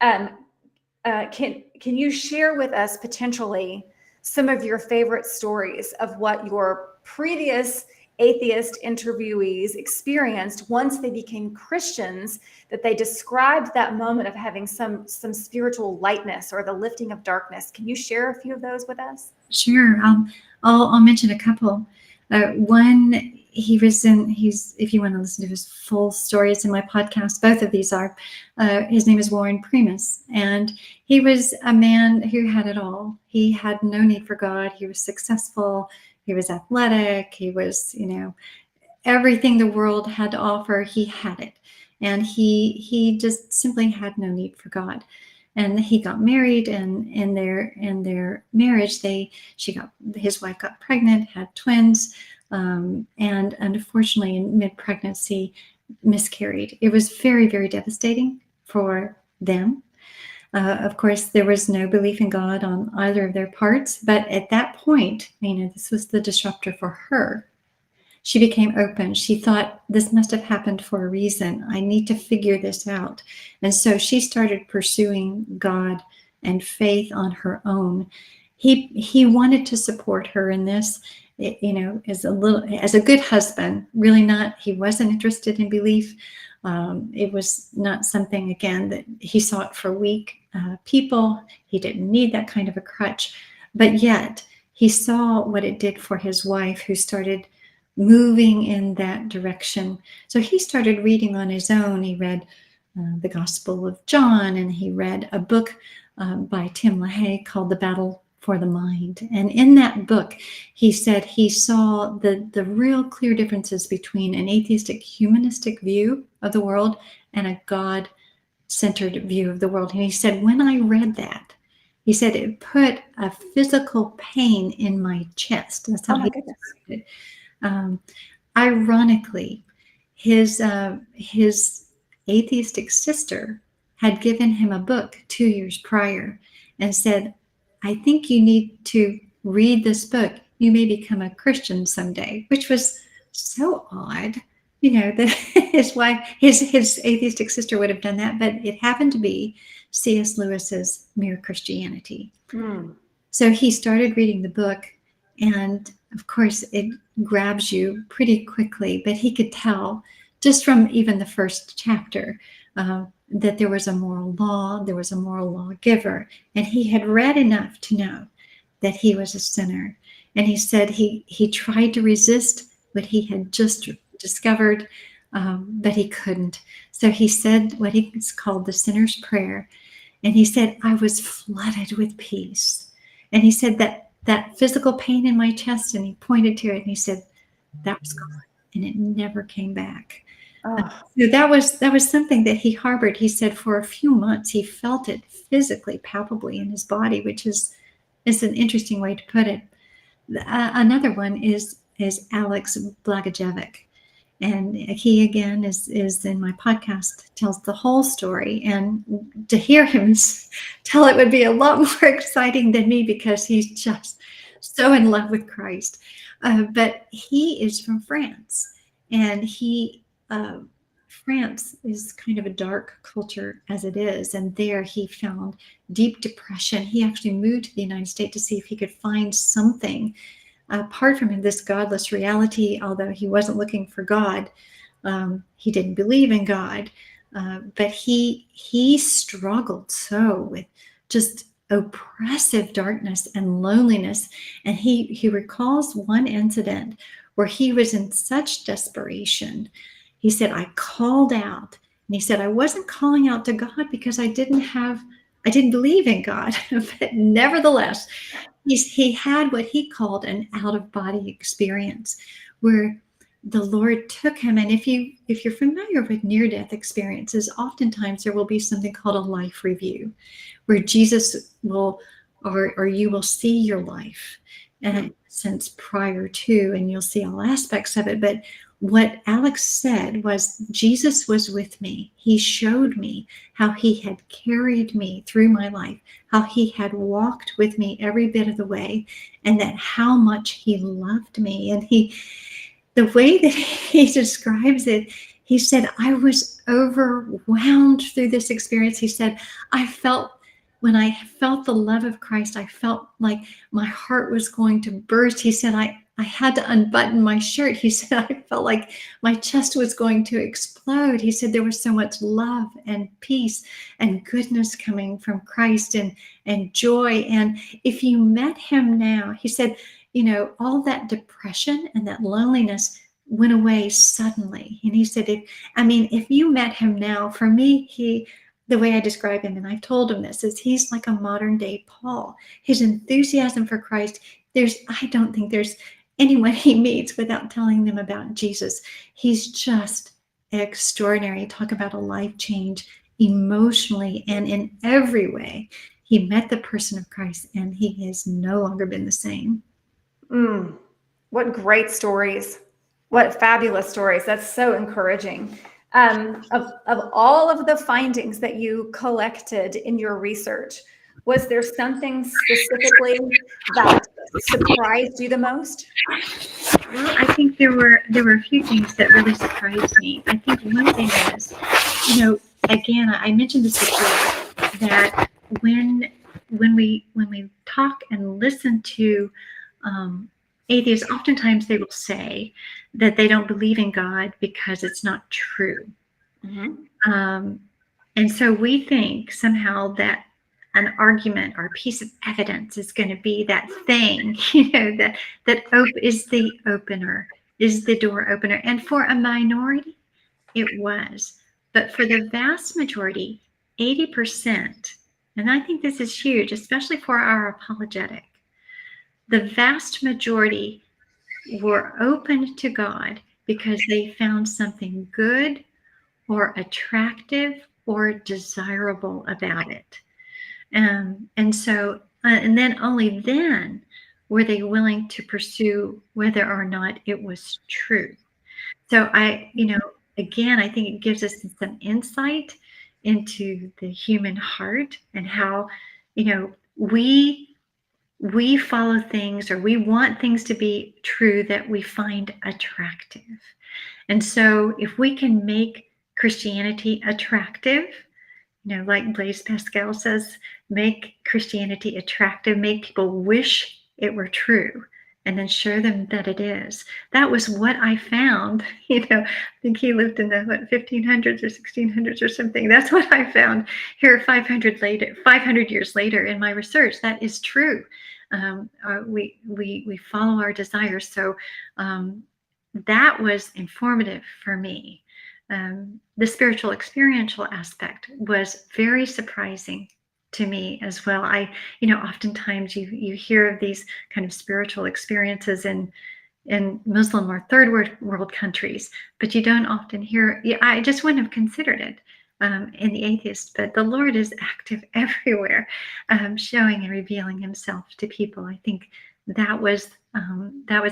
can you share with us potentially some of your favorite stories of what your previous atheist interviewees experienced once they became Christians, that they described that moment of having some spiritual lightness or the lifting of darkness? Can you share a few of those with us? Sure. I'll mention a couple. One, if you want to listen to his full story, it's in my podcast. Both of these are. His name is Warren Primus, and he was a man who had it all. He had no need for God. He was successful. He was athletic. He was, everything the world had to offer, he had it. And he just simply had no need for God. And he got married, and in their marriage, his wife got pregnant, had twins, and unfortunately, in mid-pregnancy, miscarried. It was very, very devastating for them. Of course, there was no belief in God on either of their parts, but at that point, this was the disruptor for her. She became open. She thought, this must have happened for a reason. I need to figure this out. And so she started pursuing God and faith on her own. He wanted to support her in this, as a good husband, really not. He wasn't interested in belief. It was not something, again, that he sought for weak people. He didn't need that kind of a crutch. But yet, he saw what it did for his wife, who started moving in that direction. So he started reading on his own. He read the Gospel of John, and he read a book by Tim LaHaye called The Battle for the Mind. And in that book, he said he saw the real clear differences between an atheistic, humanistic view of the world and a God-centered view of the world. And he said, when I read that, he said it put a physical pain in my chest. That's how Oh my he goodness. described it. Ironically, his atheistic sister had given him a book 2 years prior and said, I think you need to read this book. You may become a Christian someday, which was so odd, that his wife, his atheistic sister would have done that, but it happened to be C.S. Lewis's Mere Christianity. Mm. So he started reading the book, and of course it grabs you pretty quickly, but he could tell just from even the first chapter that there was a moral law, there was a moral lawgiver, and he had read enough to know that he was a sinner. And he said he tried to resist what he had just discovered, but he couldn't. So he said what he's called the sinner's prayer, and he said, I was flooded with peace. And he said that physical pain in my chest, and he pointed to it, and he said, that was gone, and it never came back. Oh. So that was something that he harbored. He said for a few months he felt it physically, palpably in his body, which is an interesting way to put it. Another one is Alex Blagojevich, and he again is in my podcast, tells the whole story, and to hear him tell it would be a lot more exciting than me, because he's just so in love with Christ. But he is from France, and France is kind of a dark culture as it is, and there he found deep depression. He actually moved to the United States to see if he could find something apart from this godless reality. Although he wasn't looking for God, he didn't believe in God, but he struggled so with just oppressive darkness and loneliness. And he recalls one incident where he was in such desperation. He said, I called out, and he said, I wasn't calling out to God because I didn't believe in God, but nevertheless, he had what he called an out-of-body experience, where the Lord took him. And if you're familiar with near-death experiences, oftentimes there will be something called a life review, where Jesus will, or you will see your life in a sense prior to, and you'll see all aspects of it. But what Alex said was, Jesus was with me. He showed me how he had carried me through my life, how he had walked with me every bit of the way, and that how much he loved me. And the way that he describes it, he said, I was overwhelmed through this experience. He said, when I felt the love of Christ, I felt like my heart was going to burst. He said, I had to unbutton my shirt. He said, I felt like my chest was going to explode. He said there was so much love and peace and goodness coming from Christ, and joy. And if you met him now, he said, all that depression and that loneliness went away suddenly. And he said, if you met him now, for me, the way I describe him, and I've told him this, is he's like a modern day Paul. His enthusiasm for Christ, I don't think there's anyone he meets without telling them about Jesus. He's just extraordinary. Talk about a life change emotionally and in every way. He met the person of Christ, and he has no longer been the same. What great stories. What fabulous stories. That's so encouraging. Of all of the findings that you collected in your research, was there something specifically that surprised you the most? Well, I think there were a few things that really surprised me. I think one thing is, again, I mentioned this before, that when we talk and listen to atheists, oftentimes they will say that they don't believe in God because it's not true. Um, and so we think somehow that an argument or a piece of evidence is going to be that thing, is the opener, is the door opener. And for a minority, it was. But for the vast majority, 80%, and I think this is huge, especially for our apologetic, the vast majority were open to God because they found something good or attractive or desirable about it. And so, and then only then were they willing to pursue whether or not it was true. So again, I think it gives us some insight into the human heart and how, we follow things, or we want things to be true that we find attractive. And so if we can make Christianity attractive, like Blaise Pascal says, make Christianity attractive, make people wish it were true, and then show them that it is. That was what I found. I think he lived in the 1500s or 1600s or something. That's what I found here 500 years later in my research. That is true. We follow our desires. So that was informative for me. The spiritual experiential aspect was very surprising to me as well. Oftentimes you hear of these kind of spiritual experiences in Muslim or third world countries, but you don't often hear. I just wouldn't have considered it in the atheist, but the Lord is active everywhere, showing and revealing Himself to people. I think that was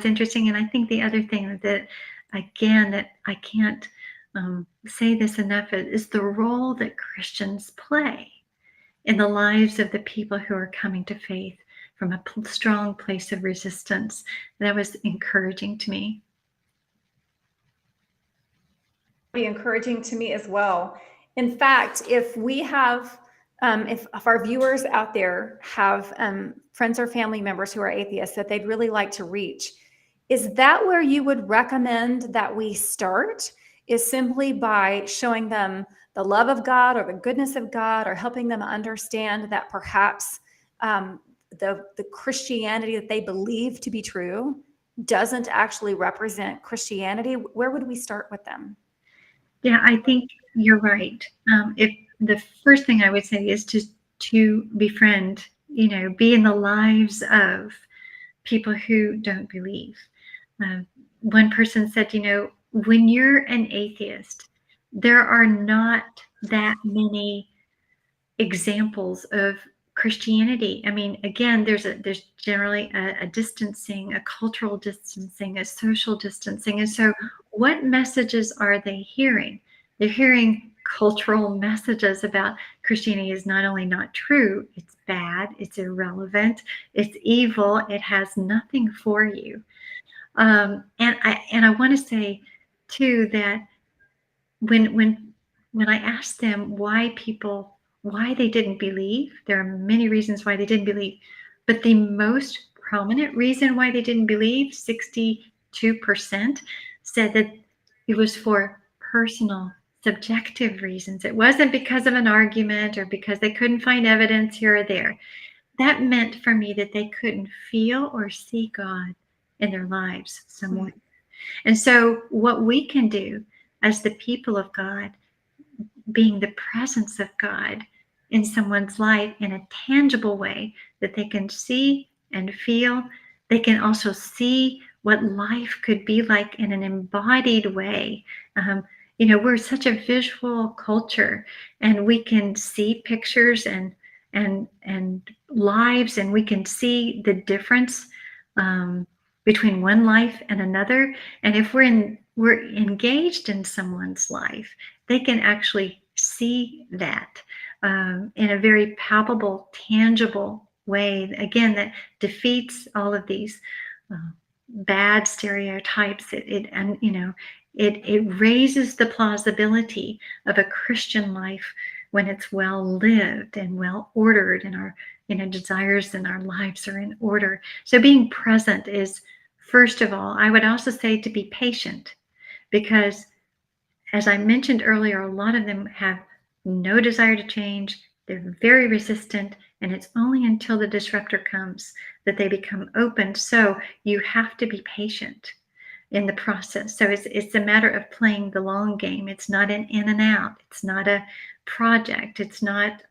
interesting, and I think the other thing that I can't say this enough is the role that Christians play in the lives of the people who are coming to faith from a strong place of resistance. That was encouraging to me. Be encouraging to me as well. In fact, if we have, if our viewers out there have friends or family members who are atheists that they'd really like to reach, is that where you would recommend that we start? Is simply by showing them the love of God or the goodness of God, or helping them understand that perhaps the Christianity that they believe to be true doesn't actually represent Christianity? Where would we start with them? Yeah, I think you're right. If the first thing I would say is to befriend, be in the lives of people who don't believe. One person said, when you're an atheist, there are not that many examples of Christianity. I mean, again, there's generally a distancing, a cultural distancing, a social distancing. And so what messages are they hearing? They're hearing cultural messages about Christianity is not only not true, it's bad, it's irrelevant, it's evil, it has nothing for you. And I want to say too that when I asked them why they didn't believe, there are many reasons why they didn't believe, but the most prominent reason why they didn't believe, 62%, said that it was for personal, subjective reasons. It wasn't because of an argument or because they couldn't find evidence here or there. That meant for me that they couldn't feel or see God in their lives somewhere. And so what we can do as the people of God, being the presence of God in someone's life in a tangible way that they can see and feel. They can also see what life could be like in an embodied way. We're such a visual culture, and we can see pictures and lives, and we can see the difference between one life and another. And if we're engaged in someone's life, they can actually see that in a very palpable, tangible way. Again, that defeats all of these bad stereotypes. It raises the plausibility of a Christian life when it's well lived and well ordered, and our desires and our lives are in order. So being present is, first of all, I would also say to be patient, because as I mentioned earlier, a lot of them have no desire to change. They're very resistant, and it's only until the disruptor comes that they become open. So you have to be patient in the process. So it's a matter of playing the long game. It's not an in and out. It's not a project. It's not.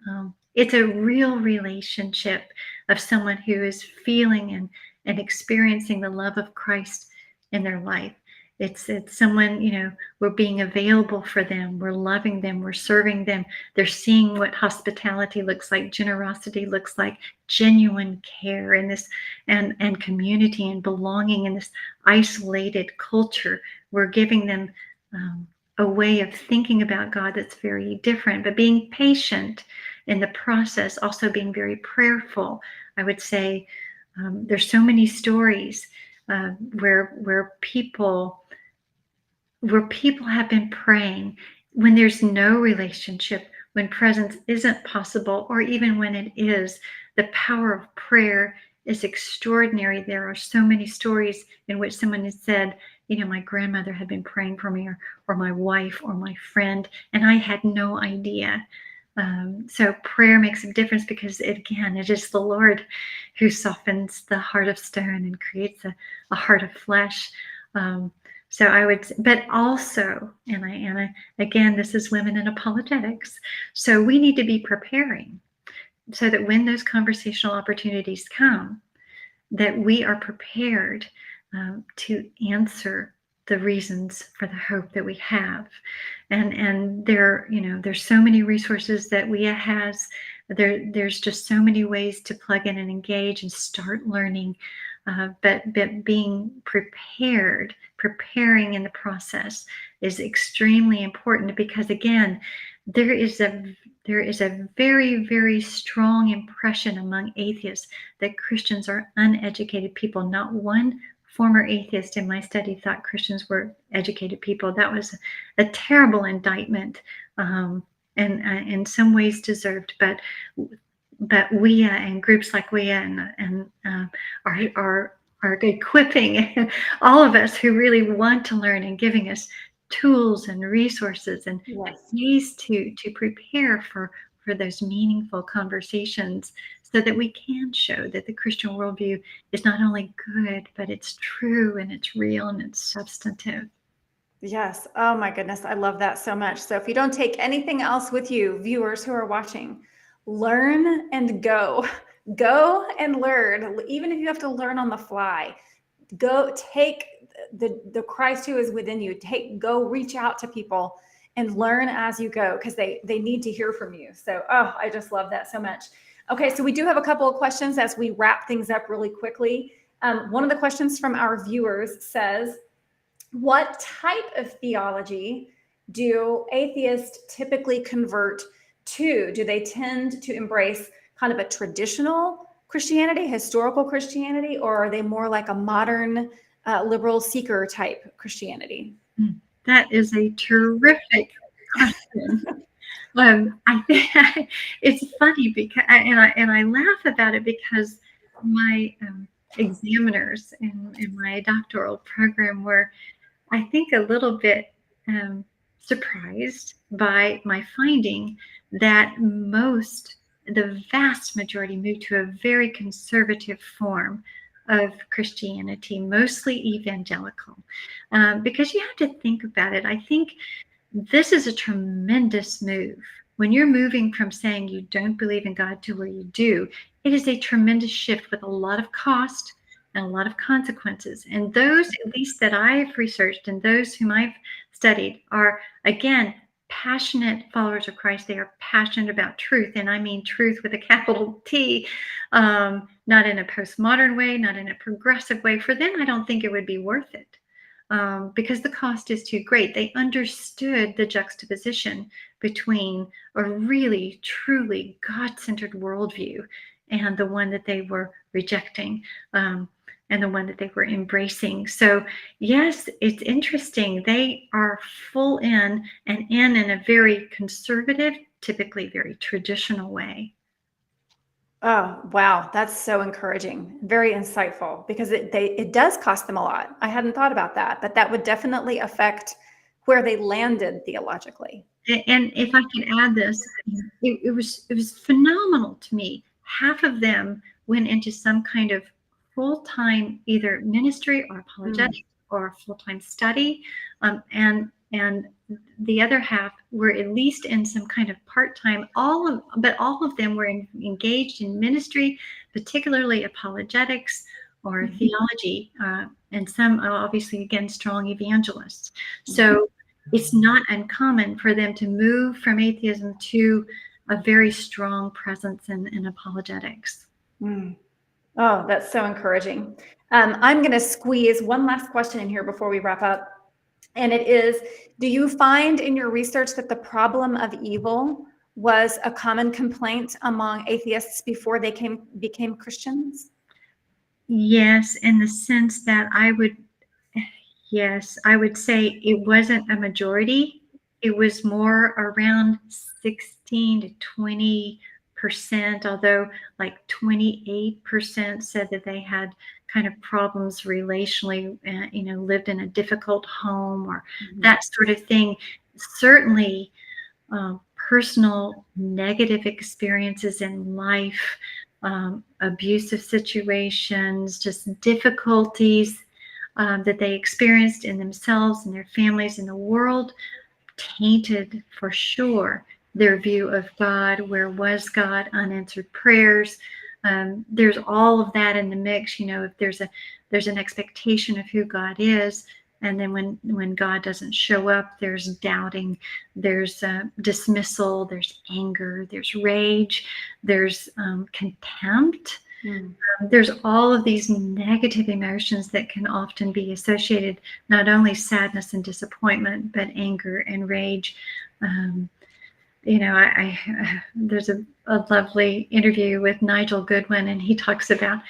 It's a real relationship of someone who is feeling and experiencing the love of Christ in their life. It's someone, we're being available for them. We're loving them. We're serving them. They're seeing what hospitality looks like, generosity looks like, genuine care in this, and community and belonging in this isolated culture. We're giving them a way of thinking about God that's very different, but being patient in the process, also being very prayerful. I would say there's so many stories where people have been praying when there's no relationship, when presence isn't possible, or even when it is. The power of prayer is extraordinary. There are so many stories in which someone has said, my grandmother had been praying for me, or my wife, or my friend, and I had no idea. So prayer makes a difference because, it is the Lord who softens the heart of stone and creates a heart of flesh. So I would, but also, and again, this is women in apologetics. So we need to be preparing so that when those conversational opportunities come, that we are prepared to answer the reasons for the hope that we have. And there's so many resources that WIA has. There's just so many ways to plug in and engage and start learning. But being preparing in the process is extremely important, because again, there is a very, very strong impression among atheists that Christians are uneducated people. Not one former atheist in my study thought Christians were educated people. That was a terrible indictment, and in some ways deserved. But WIA and groups like WIA are equipping all of us who really want to learn, and giving us tools and resources and ways to prepare for those meaningful conversations, so that we can show that the Christian worldview is not only good, but it's true and it's real and it's substantive. Yes. Oh my goodness. I love that so much. So if you don't take anything else with you, viewers who are watching, learn and go. Go and learn. Even if you have to learn on the fly, go take the Christ who is within you. Go reach out to people and learn as you go, because they need to hear from you. So, I just love that so much. Okay, so we do have a couple of questions as we wrap things up really quickly. One of the questions from our viewers says, what type of theology do atheists typically convert to? Do they tend to embrace kind of a traditional Christianity, historical Christianity, or are they more like a modern liberal seeker type Christianity? That is a terrific question. I think it's funny because, and I laugh about it, because my examiners in my doctoral program were, I think, a little bit surprised by my finding that the vast majority moved to a very conservative form of Christianity, mostly evangelical. Because you have to think about it. I think this is a tremendous move. When you're moving from saying you don't believe in God to where you do, it is a tremendous shift with a lot of cost and a lot of consequences. And those, at least that I've researched, and those whom I've studied, are, again, passionate followers of Christ. They are passionate about truth, and I mean truth with a capital T, not in a postmodern way, not in a progressive way. For them, I don't think it would be worth it. Because the cost is too great. They understood the juxtaposition between a really, truly God-centered worldview and the one that they were rejecting, and the one that they were embracing. So yes, it's interesting. They are full in a very conservative, typically very traditional way. Oh, wow. That's so encouraging. Very insightful, because it does cost them a lot. I hadn't thought about that, but that would definitely affect where they landed theologically. And if I could add this, it was phenomenal to me. Half of them went into some kind of full-time either ministry or apologetics or full-time study, and the other half were at least in some kind of part-time. But all of them were engaged in ministry, particularly apologetics or theology, and some obviously again strong evangelists. So it's not uncommon for them to move from atheism to a very strong presence in apologetics. Oh, that's so encouraging. I'm going to squeeze one last question in here before we wrap up. And it is, do you find in your research that the problem of evil was a common complaint among atheists before they became Christians? Yes, in the sense that I would say it wasn't a majority. It was more around 16 to 20%, although like 28% said that they had kind of problems relationally, lived in a difficult home or that sort of thing. Certainly, personal negative experiences in life, abusive situations, just difficulties that they experienced in themselves and their families in the world tainted for sure their view of God. Where was God? Unanswered prayers. There's all of that in the mix. If there's an expectation of who God is, and then when God doesn't show up, there's doubting, there's dismissal, there's anger, there's rage, there's contempt. There's all of these negative emotions that can often be associated, not only sadness and disappointment, but anger and rage. There's a lovely interview with Nigel Goodwin, and he talks about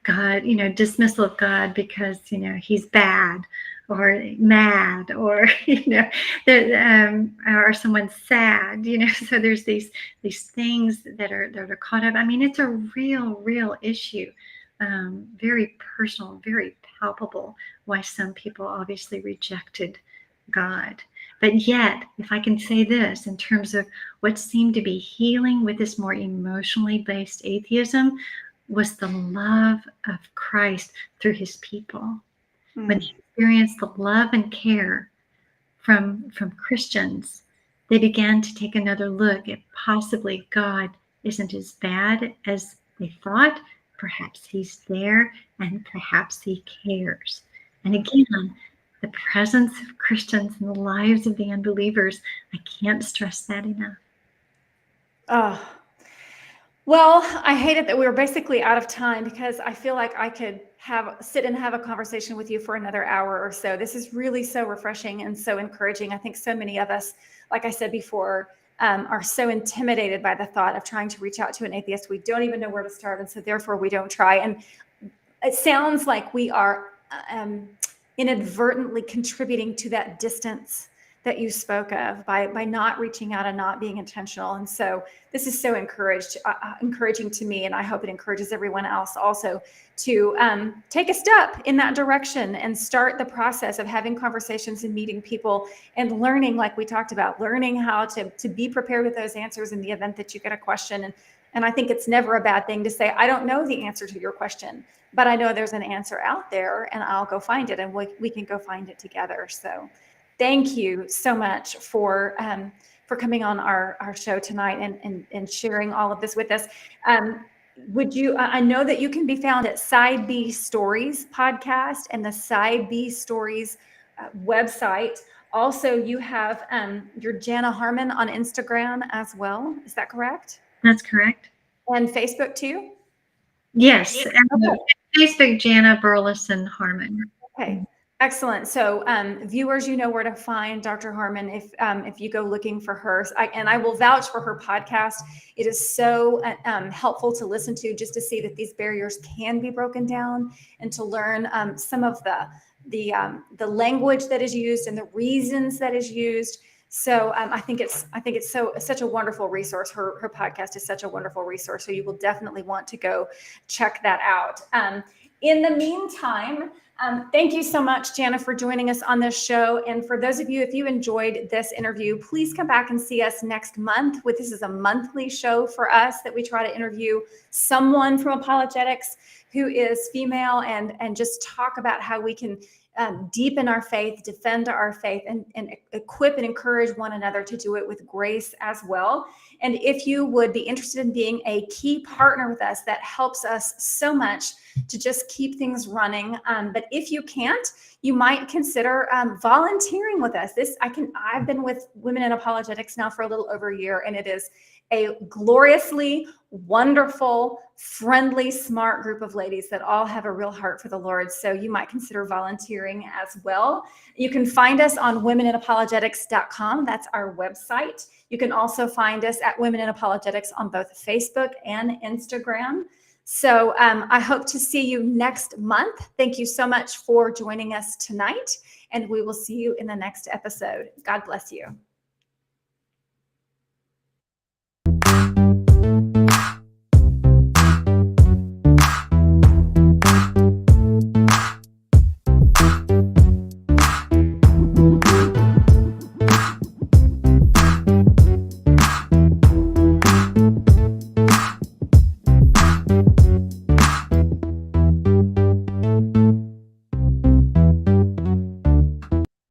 God, dismissal of God because, he's bad or mad or, or someone's sad, so there's these things that are caught up. I mean, it's a real issue, very personal, very palpable, why some people obviously rejected God. But yet, if I can say this in terms of what seemed to be healing with this more emotionally based atheism, was the love of Christ through his people. When they experienced the love and care from Christians, they began to take another look at possibly God isn't as bad as they thought. Perhaps he's there and perhaps he cares. And again, the presence of Christians in the lives of the unbelievers, I can't stress that enough. Oh, well, I hate it that we were basically out of time, because I feel like I could sit and have a conversation with you for another hour or so. This is really so refreshing and so encouraging. I think so many of us, like I said before, are so intimidated by the thought of trying to reach out to an atheist. We don't even know where to start, and so therefore we don't try. And it sounds like we are inadvertently contributing to that distance that you spoke of by not reaching out and not being intentional. And so this is so encouraging to me, and I hope it encourages everyone else also to take a step in that direction and start the process of having conversations and meeting people and learning, like we talked about, learning how to be prepared with those answers in the event that you get a question. And I think it's never a bad thing to say, I don't know the answer to your question, but I know there's an answer out there, and I'll go find it, and we can go find it together. So thank you so much for coming on our show tonight and sharing all of this with us. I know that you can be found at Side B Stories podcast and the Side B Stories website. Also, you have your Jana Harmon on Instagram as well. Is that correct? That's correct. And Facebook too? Yes. Okay. Facebook, Jana Burleson Harmon. Okay. Excellent. So viewers, you know where to find Dr. Harmon if you go looking for her. And I will vouch for her podcast. It is so helpful to listen to, just to see that these barriers can be broken down, and to learn some of the language that is used and the reasons that is used So I think it's such a wonderful resource. Her podcast is such a wonderful resource. So you will definitely want to go check that out. In the meantime, thank you so much, Jana, for joining us on this show. And for those of you, if you enjoyed this interview, please come back and see us next month. This is a monthly show for us that we try to interview someone from apologetics who is female and just talk about how we can deepen our faith, defend our faith, and equip and encourage one another to do it with grace as well. And if you would be interested in being a key partner with us, that helps us so much to just keep things running. But if you can't, you might consider volunteering with us. I've been with Women in Apologetics now for a little over a year, and it is a gloriously wonderful, friendly, smart group of ladies that all have a real heart for the Lord. So you might consider volunteering as well. You can find us on womeninapologetics.com. That's our website. You can also find us at Women in Apologetics on both Facebook and Instagram. So I hope to see you next month. Thank you so much for joining us tonight, and we will see you in the next episode. God bless you.